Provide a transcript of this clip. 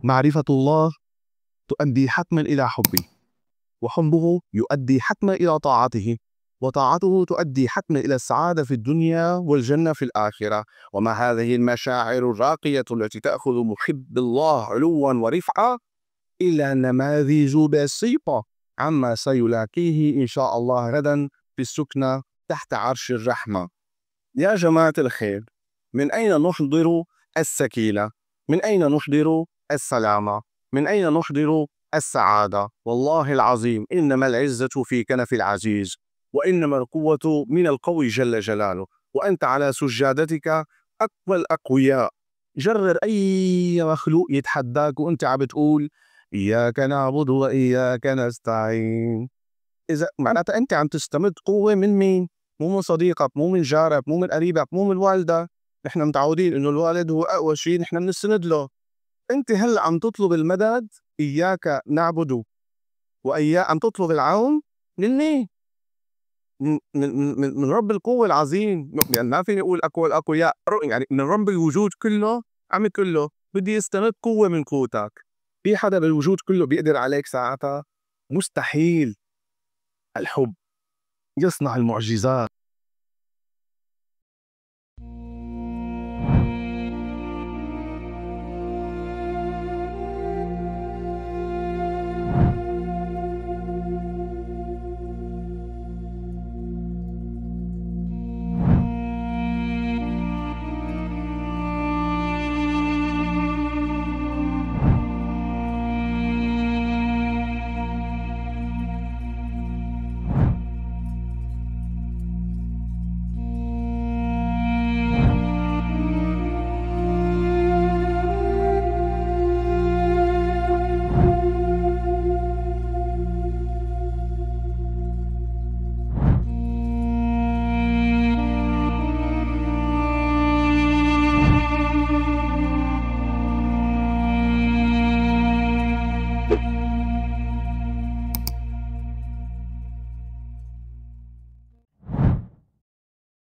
معرفة الله تؤدي حتما إلى حبه، وحبه يؤدي حتما إلى طاعته، وطاعته تؤدي حتما إلى السعادة في الدنيا والجنة في الآخرة. وما هذه المشاعر الراقية التي تأخذ محب الله علوا ورفعة إلا نماذج بسيطة عما سيلاقيه إن شاء الله غدا في السكنة تحت عرش الرحمة. يا جماعة الخير، من أين نحضر السكينة؟ من أين نحضر السلامة؟ من أين نحضر السعادة؟ والله العظيم إنما العزة في كنف العزيز، وإنما القوة من القوي جل جلاله. وأنت على سجادتك أقوى الأقوياء. جرر أي مخلوق يتحداك وأنت عم بتقول إياك نعبد وإياك نستعين، إذا معناتها أنت عم تستمد قوة من مين؟ مو من صديقك، مو من جارك، مو من قريبك، مو من والدك. نحن متعودين إنه الوالد هو أقوى شيء نحن بنستند له. أنت هلا عم تطلب المدد، إياك نعبد وإياك، عم تطلب العون من مين؟ من رب القوة العظيم. يعني ما فيني أقول أقوى الأقوياء، يعني من رب الوجود كله عم يقول له بدي يستمد قوة من قوتك. في حدا بالوجود كله بيقدر عليك ساعتها؟ مستحيل. الحب يصنع المعجزات.